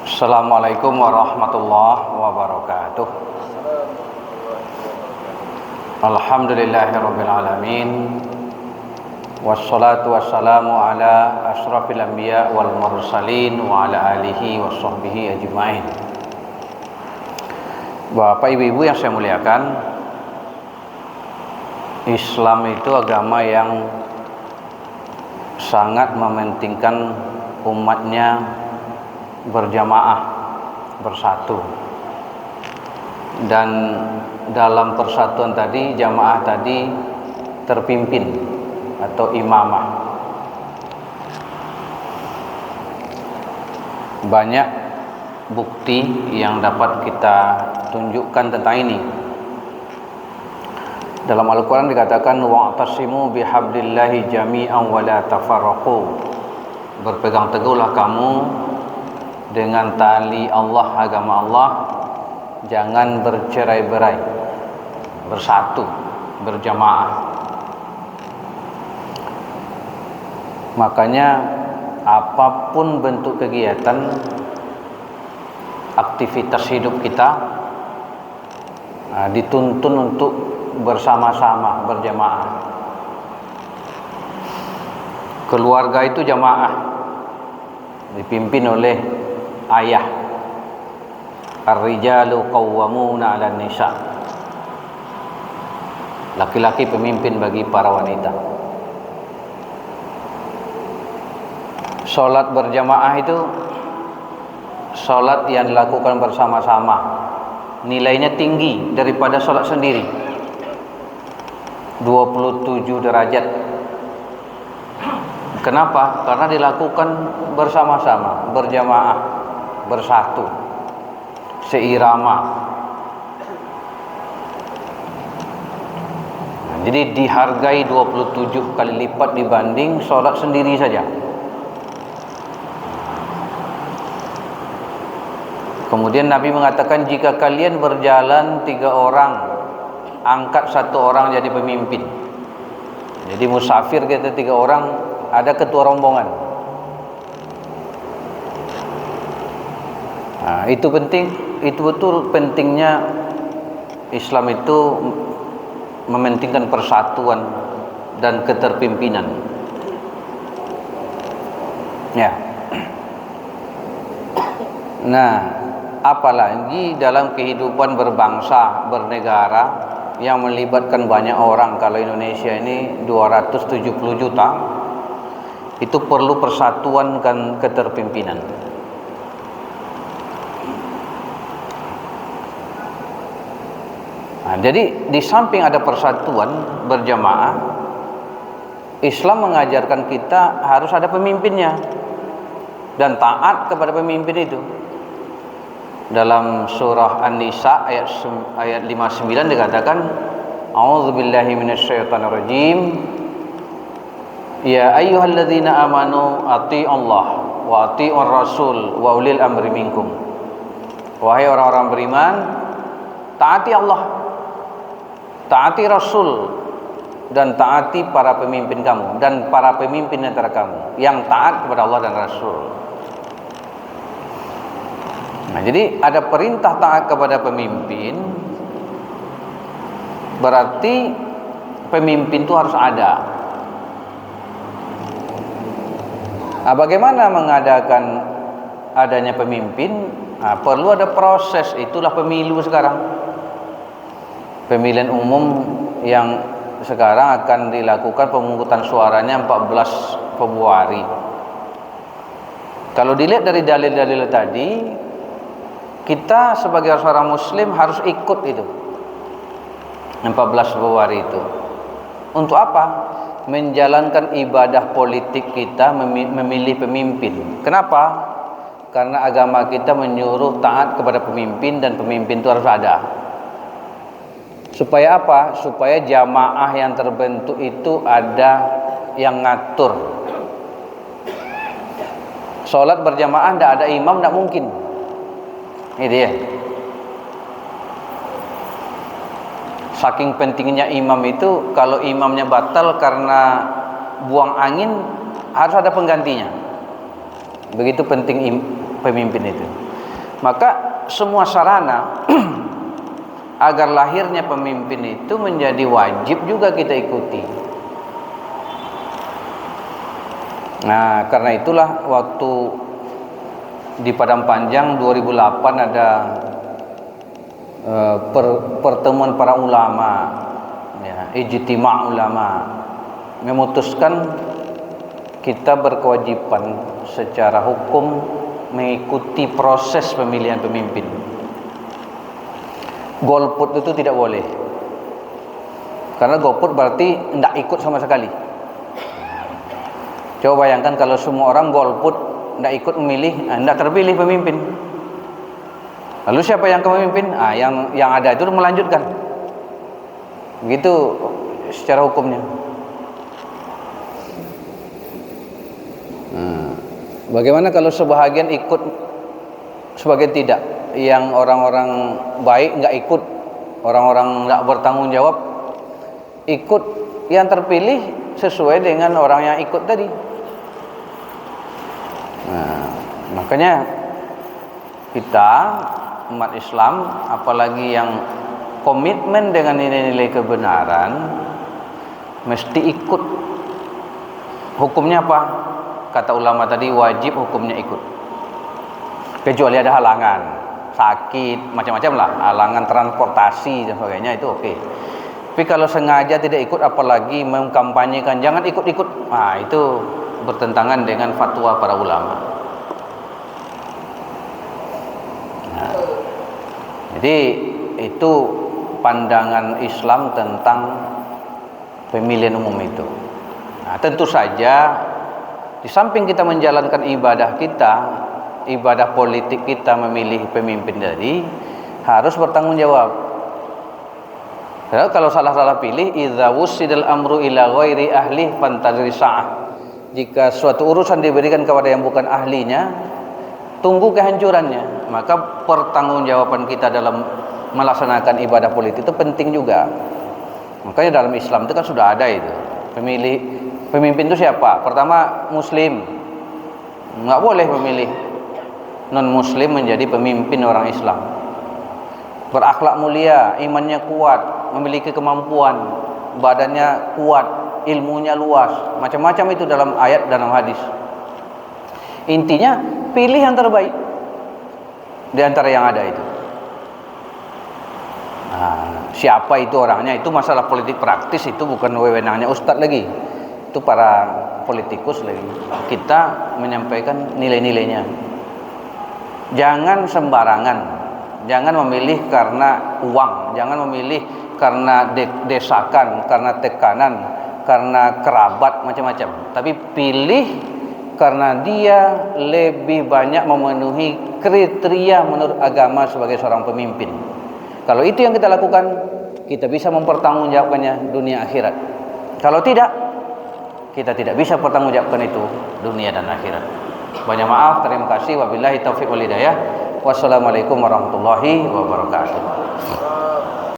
Assalamualaikum warahmatullahi wabarakatuh. Alhamdulillahirabbil alamin. Wassalatu wassalamu ala asyrafil anbiya wal mursalin wa ala alihi washabbihi ajmain. Bapak Ibu-ibu yang saya muliakan, Islam itu agama yang sangat mementingkan umatnya berjamaah, bersatu. Dan dalam persatuan tadi, jamaah tadi terpimpin atau imamah. Banyak bukti yang dapat kita tunjukkan tentang ini. Dalam Al-Quran dikatakan wa'tasimu bihablillahi jami'an wa la tafarraqu. Berpegang teguhlah kamu dengan tali Allah, agama Allah, jangan bercerai-berai, bersatu, berjamaah. Makanya apapun bentuk kegiatan, aktivitas hidup kita dituntun untuk bersama-sama, berjamaah. Keluarga itu jamaah, dipimpin oleh ayah. Ar-rijalu qawwamuna 'alan nisa. Laki-laki pemimpin bagi para wanita. Salat berjamaah itu salat yang dilakukan bersama-sama. Nilainya tinggi daripada salat sendiri. 27 derajat. Kenapa? Karena dilakukan bersama-sama, berjamaah, bersatu, seirama. Jadi dihargai 27 kali lipat dibanding sholat sendiri saja. Kemudian Nabi mengatakan, jika kalian berjalan 3 orang, angkat 1 orang jadi pemimpin. Jadi musafir kita 3 orang, ada ketua rombongan. Itu penting, itu betul pentingnya Islam itu mementingkan persatuan dan keterpimpinan. Ya. Nah, apalagi dalam kehidupan berbangsa, bernegara yang melibatkan banyak orang. Kalau Indonesia ini 270 juta, itu perlu persatuan dan keterpimpinan. Jadi di samping ada persatuan berjamaah, Islam mengajarkan kita harus ada pemimpinnya dan taat kepada pemimpin itu. Dalam surah An-Nisa ayat 59 dikatakan, a'udzubillahi minasyaitonirrajim, ya ayyuhalladzina amanu atti'allah wa atti'ur rasul wa ulil amri minkum. Wahai orang-orang beriman, taati Allah, taati Rasul, dan taati para pemimpin kamu dan para pemimpin antara kamu yang taat kepada Allah dan Rasul. Nah, jadi ada perintah taat kepada pemimpin, berarti pemimpin itu harus ada. Bagaimana mengadakan adanya pemimpin? Perlu ada proses, itulah pemilu sekarang. Pemilihan umum yang sekarang akan dilakukan pemungutan suaranya 14 Februari. Kalau dilihat dari dalil-dalil tadi, kita sebagai seorang muslim harus ikut itu 14 Februari itu. Untuk apa? Menjalankan ibadah politik kita, memilih pemimpin. Kenapa? Karena agama kita menyuruh taat kepada pemimpin dan pemimpin itu harus ada. Supaya apa? Supaya jamaah yang terbentuk itu ada yang ngatur. Sholat berjamaah tidak ada imam, tidak mungkin. Ini dia. Saking pentingnya imam itu, kalau imamnya batal karena buang angin, harus ada penggantinya. Begitu penting pemimpin itu. Maka semua sarana agar lahirnya pemimpin itu menjadi wajib juga kita ikuti. Nah, karena itulah waktu di Padang Panjang 2008 ada pertemuan para ulama, ya, ijtima' ulama, memutuskan kita berkewajiban secara hukum mengikuti proses pemilihan pemimpin. Golput itu tidak boleh, karena golput berarti tidak ikut sama sekali. Coba bayangkan kalau semua orang golput, tidak ikut memilih, tidak terpilih pemimpin. Lalu siapa yang memimpin? Yang ada itu melanjutkan. Begitu secara hukumnya. Bagaimana kalau sebahagian ikut, sebagian tidak? Yang orang-orang baik nggak ikut, orang-orang nggak bertanggung jawab ikut, yang terpilih sesuai dengan orang yang ikut tadi. Nah, makanya kita umat Islam, apalagi yang komitmen dengan nilai-nilai kebenaran, mesti ikut. Hukumnya apa? Kata ulama tadi, wajib hukumnya ikut. Kecuali ada halangan, sakit, macam-macam lah, halangan transportasi dan sebagainya, itu oke. Tapi kalau sengaja tidak ikut, apalagi mengkampanyekan jangan ikut-ikut, itu bertentangan dengan fatwa para ulama. Jadi itu pandangan Islam tentang pemilihan umum itu. Tentu saja di samping kita menjalankan ibadah kita, ibadah politik kita memilih pemimpin tadi, harus bertanggung jawab. Kalau salah-salah pilih, idza wusidal amru ila ghairi ahli fantazir sa'ah. Jika suatu urusan diberikan kepada yang bukan ahlinya, tunggu kehancurannya. Maka pertanggungjawaban kita dalam melaksanakan ibadah politik itu penting juga. Makanya dalam Islam itu kan sudah ada itu. Pemimpin itu siapa? Pertama, muslim. Enggak boleh memilih non muslim menjadi pemimpin orang Islam. Berakhlak mulia, imannya kuat, memiliki kemampuan, badannya kuat, ilmunya luas, macam-macam itu dalam ayat, dalam hadis. Intinya pilih yang terbaik di antara yang ada itu. Siapa itu orangnya, itu masalah politik praktis, itu bukan wewenangnya ustadz lagi, itu para politikus lagi. Kita menyampaikan nilai-nilainya. Jangan sembarangan, jangan memilih karena uang, jangan memilih karena desakan, karena tekanan, karena kerabat, macam-macam. Tapi pilih karena dia lebih banyak memenuhi kriteria menurut agama sebagai seorang pemimpin. Kalau itu yang kita lakukan, kita bisa mempertanggungjawabkannya dunia akhirat. Kalau tidak, kita tidak bisa pertanggungjawabkan itu dunia dan akhirat. Banyak maaf, terima kasih. Wabillahi taufiq wal hidayah. Wassalamualaikum warahmatullahi wabarakatuh.